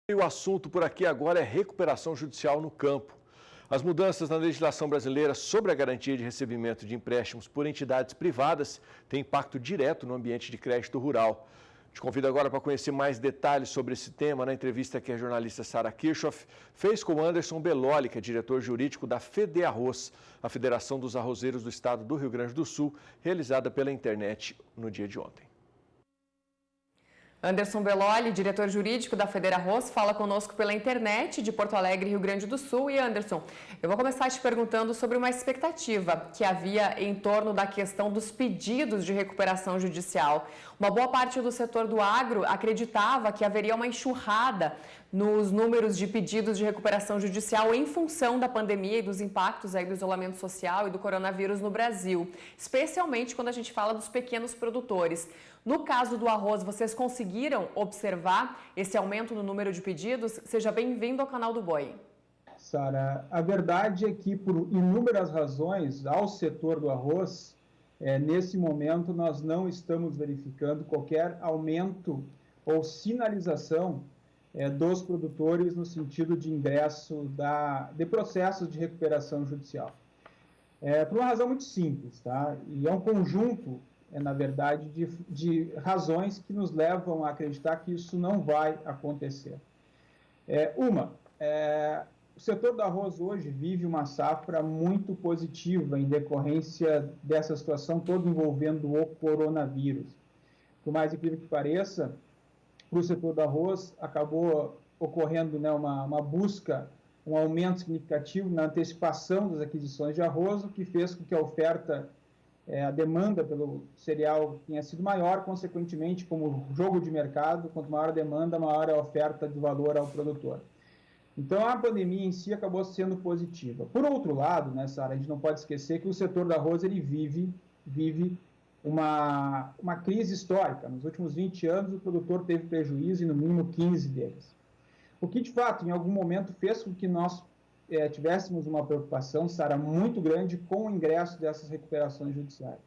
E o assunto por aqui agora é recuperação judicial no campo. As mudanças na legislação brasileira sobre a garantia de recebimento de empréstimos por entidades privadas têm impacto direto no ambiente de crédito rural. Te convido agora para conhecer mais detalhes sobre esse tema na entrevista que a jornalista Sara Kirchhoff fez com Anderson Beloli, que é diretor jurídico da FEDEARROZ, a Federação dos Arrozeiros do Estado do Rio Grande do Sul, realizada pela internet no dia de ontem. Anderson Beloli, diretor jurídico da FEDEARROZ, fala conosco pela internet de Porto Alegre, Rio Grande do Sul. E Anderson, eu vou começar te perguntando sobre uma expectativa que havia em torno da questão dos pedidos de recuperação judicial. Uma boa parte do setor do agro acreditava que haveria uma enxurrada nos números de pedidos de recuperação judicial em função da pandemia e dos impactos aí do isolamento social e do coronavírus no Brasil, especialmente quando a gente fala dos pequenos produtores. No caso do arroz, vocês conseguiram observar esse aumento no número de pedidos? Seja bem-vindo ao canal do Boi. Sara, a verdade é que, por inúmeras razões, ao setor do arroz, nesse momento nós não estamos verificando qualquer aumento ou sinalização dos produtores no sentido de ingresso de processos de recuperação judicial. Por uma razão muito simples, tá? E é um conjunto, na verdade, de razões que nos levam a acreditar que isso não vai acontecer. O setor do arroz hoje vive uma safra muito positiva em decorrência dessa situação toda envolvendo o coronavírus. Por mais incrível que pareça, para o setor do arroz acabou ocorrendo, né, uma busca, um aumento significativo na antecipação das aquisições de arroz, o que fez com que a oferta, a demanda pelo cereal tenha sido maior, consequentemente, como jogo de mercado, quanto maior a demanda, maior a oferta de valor ao produtor. Então, a pandemia em si acabou sendo positiva. Por outro lado, né, Sara, a gente não pode esquecer que o setor do arroz ele vive uma crise histórica. Nos últimos 20 anos, o produtor teve prejuízo em no mínimo 15 deles. O que, de fato, em algum momento fez com que nós tivéssemos uma preocupação, Sara, muito grande com o ingresso dessas recuperações judiciais.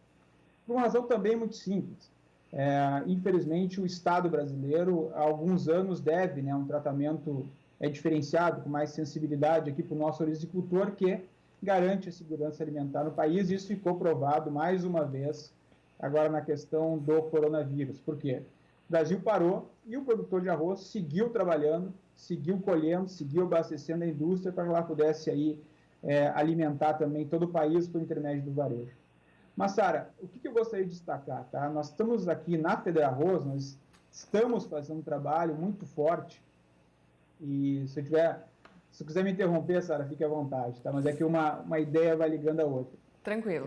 Por uma razão também muito simples. Infelizmente, o Estado brasileiro, há alguns anos, deve, né, um tratamento diferenciado, com mais sensibilidade aqui para o nosso agricultor, que garante a segurança alimentar no país. Isso ficou provado mais uma vez agora na questão do coronavírus. Por quê? O Brasil parou e o produtor de arroz seguiu trabalhando, seguiu colhendo, seguiu abastecendo a indústria para que ela pudesse aí, alimentar também todo o país por intermédio do varejo. Mas, Sara, o que eu gostaria de destacar? Tá? Nós estamos aqui na FEDEARROZ, nós estamos fazendo um trabalho muito forte e se quiser me interromper, Sara, fique à vontade, tá? Mas é que uma ideia vai ligando a outra. Tranquilo.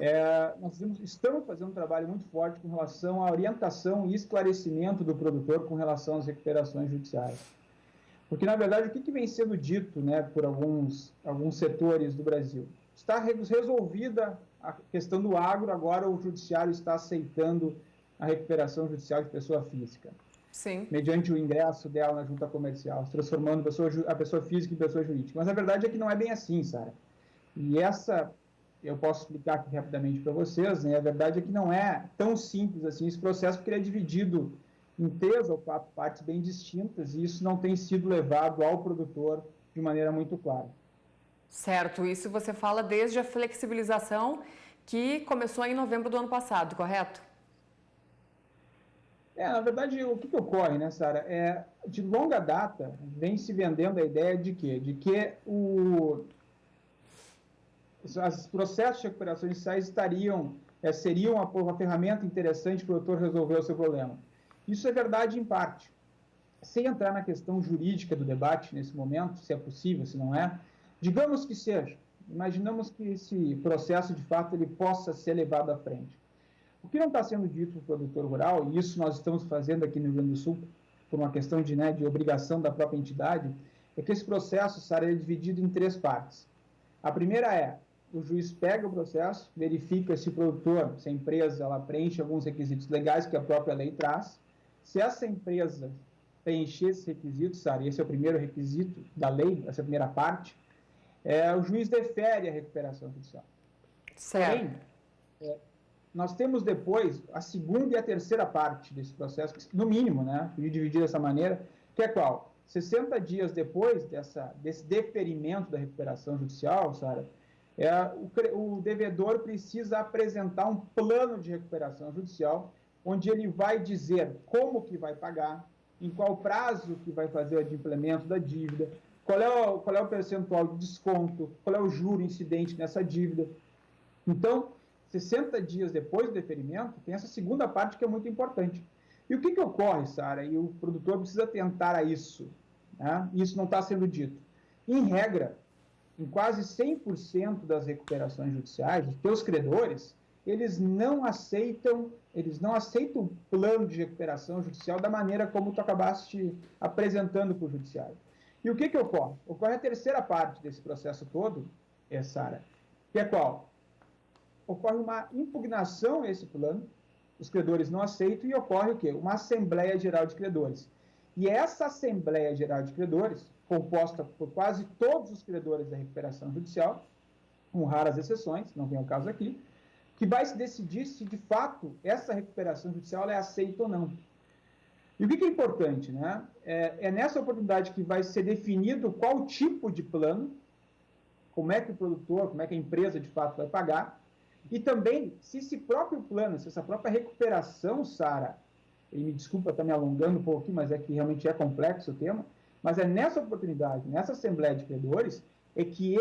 Nós estamos fazendo um trabalho muito forte com relação à orientação e esclarecimento do produtor com relação às recuperações judiciais. Porque, na verdade, o que vem sendo dito, né, por alguns setores do Brasil? Está resolvida a questão do agro, agora o judiciário está aceitando a recuperação judicial de pessoa física. Sim. Mediante o ingresso dela na junta comercial, se transformando a pessoa física em pessoa jurídica. Mas a verdade é que não é bem assim, Sara. E eu posso explicar aqui rapidamente para vocês, né? A verdade é que não é tão simples assim esse processo, porque ele é dividido em 3 ou 4 partes bem distintas, e isso não tem sido levado ao produtor de maneira muito clara. Certo, isso você fala desde a flexibilização que começou em novembro do ano passado, correto? Na verdade, o que ocorre, né, Sara? De longa data, vem se vendendo a ideia de quê? De que os processos de recuperação judiciais seriam uma ferramenta interessante para o produtor resolver o seu problema. Isso é verdade em parte. Sem entrar na questão jurídica do debate nesse momento, se é possível, se não é, digamos que seja. Imaginamos que esse processo, de fato, ele possa ser levado à frente. O que não está sendo dito para o produtor rural, e isso nós estamos fazendo aqui no Rio Grande do Sul, por uma questão de obrigação da própria entidade, é que esse processo, Sara, é dividido em 3 partes. A primeira o juiz pega o processo, verifica se o produtor, se a empresa, ela preenche alguns requisitos legais que a própria lei traz. Se essa empresa preencher esses requisitos, Sara, esse é o primeiro requisito da lei, essa é a primeira parte, o juiz defere a recuperação judicial. Certo. Porém, nós temos depois a segunda e a terceira parte desse processo, no mínimo, né, dividir dessa maneira, que é qual? 60 dias depois desse deferimento da recuperação judicial, Sara, o devedor precisa apresentar um plano de recuperação judicial, onde ele vai dizer como que vai pagar, em qual prazo que vai fazer o adimplemento da dívida, qual é o percentual de desconto, qual é o juro incidente nessa dívida. Então, 60 dias depois do deferimento, tem essa segunda parte que é muito importante. E o que ocorre, Sara? E o produtor precisa atentar a isso, né? Isso não está sendo dito. Em regra, em quase 100% das recuperações judiciais, os teus credores, eles não aceitam o plano de recuperação judicial da maneira como tu acabaste apresentando para o judiciário. E o que ocorre? Ocorre a terceira parte desse processo todo, Sara, que é qual? Ocorre uma impugnação a esse plano, os credores não aceitam e ocorre o quê? Uma Assembleia Geral de Credores. E essa Assembleia Geral de Credores, composta por quase todos os credores da recuperação judicial, com raras exceções, não vem ao caso aqui, que vai se decidir se, de fato, essa recuperação judicial é aceita ou não. E o que é importante, né? É nessa oportunidade que vai ser definido qual tipo de plano, como é que o produtor, como é que a empresa, de fato, vai pagar, e também se esse próprio plano, se essa própria recuperação, Sara, e me desculpa estar me alongando um pouquinho, mas é que realmente é complexo o tema, mas é nessa oportunidade, nessa Assembleia de Credores, é que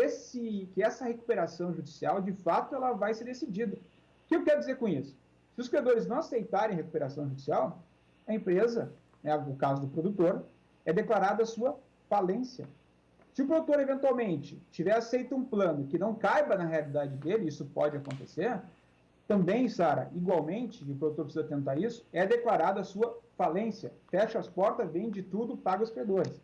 essa recuperação judicial, de fato, ela vai ser decidida. O que eu quero dizer com isso? Se os credores não aceitarem a recuperação judicial, a empresa, né, no caso do produtor, é declarada a sua falência. Se o produtor, eventualmente, tiver aceito um plano que não caiba na realidade dele, isso pode acontecer, também, Sara, igualmente, e o produtor precisa atentar isso, é declarada a sua falência. Fecha as portas, vende tudo, paga os credores.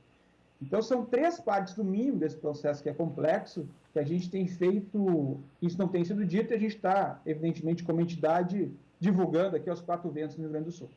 Então, são três partes do mínimo desse processo que é complexo, que a gente tem feito, isso não tem sido dito, e a gente está, evidentemente, como entidade, divulgando aqui aos quatro ventos no Rio Grande do Sul.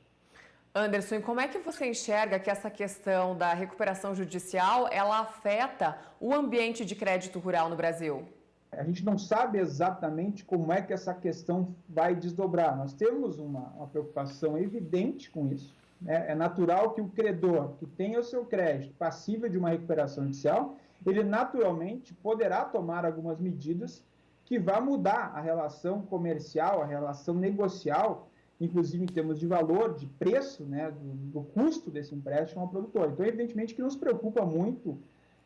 Anderson, e como é que você enxerga que essa questão da recuperação judicial, ela afeta o ambiente de crédito rural no Brasil? A gente não sabe exatamente como é que essa questão vai desdobrar. Nós temos uma preocupação evidente com isso. É natural que o credor que tenha o seu crédito passível de uma recuperação judicial, ele naturalmente poderá tomar algumas medidas que vão mudar a relação comercial, a relação negocial, inclusive em termos de valor, de preço, né, do custo desse empréstimo ao produtor. Então, evidentemente que nos preocupa muito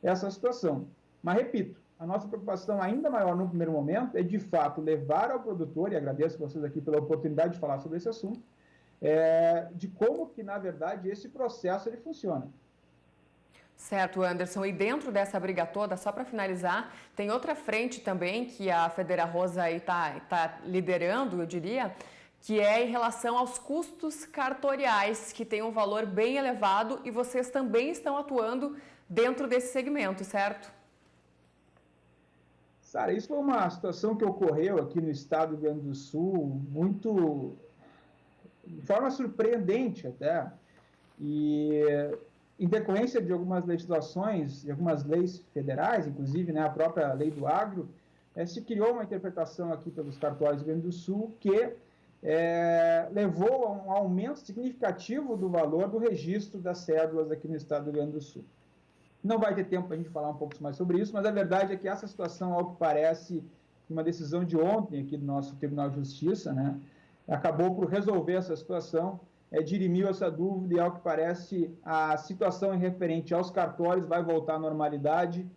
essa situação. Mas, repito, a nossa preocupação ainda maior no primeiro momento é, de fato, levar ao produtor, e agradeço a vocês aqui pela oportunidade de falar sobre esse assunto, de como que, na verdade, esse processo ele funciona. Certo, Anderson. E dentro dessa briga toda, só para finalizar, tem outra frente também que a FederaRosa está liderando, eu diria, que é em relação aos custos cartoriais, que tem um valor bem elevado e vocês também estão atuando dentro desse segmento, certo? Sara, isso foi uma situação que ocorreu aqui no estado do Rio Grande do Sul, de forma surpreendente até, e em decorrência de algumas legislações, de algumas leis federais, inclusive, né, a própria lei do agro, se criou uma interpretação aqui pelos cartórios do Rio Grande do Sul que levou a um aumento significativo do valor do registro das cédulas aqui no estado do Rio Grande do Sul. Não vai ter tempo para a gente falar um pouco mais sobre isso, mas a verdade é que essa situação, ao que parece, uma decisão de ontem aqui do nosso Tribunal de Justiça, né, acabou por resolver essa situação, dirimiu essa dúvida e, ao que parece, a situação referente aos cartórios vai voltar à normalidade.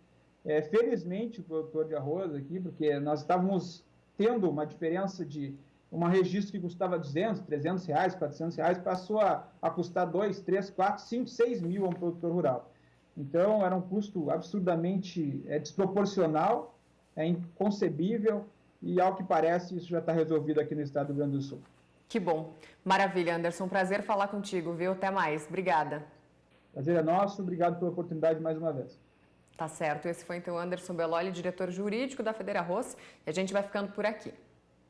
Felizmente, o produtor de arroz aqui, porque nós estávamos tendo uma diferença de um registro que custava 200, 300 reais, 400 reais, passou a custar 2, 3, 4, 5, 6 mil a um produtor rural. Então, era um custo absurdamente desproporcional, inconcebível, e, ao que parece, isso já está resolvido aqui no estado do Rio Grande do Sul. Que bom. Maravilha, Anderson. Prazer falar contigo, viu? Até mais. Obrigada. Prazer é nosso. Obrigado pela oportunidade mais uma vez. Tá certo. Esse foi, então, Anderson Belloli, diretor jurídico da FederaRoss, e a gente vai ficando por aqui.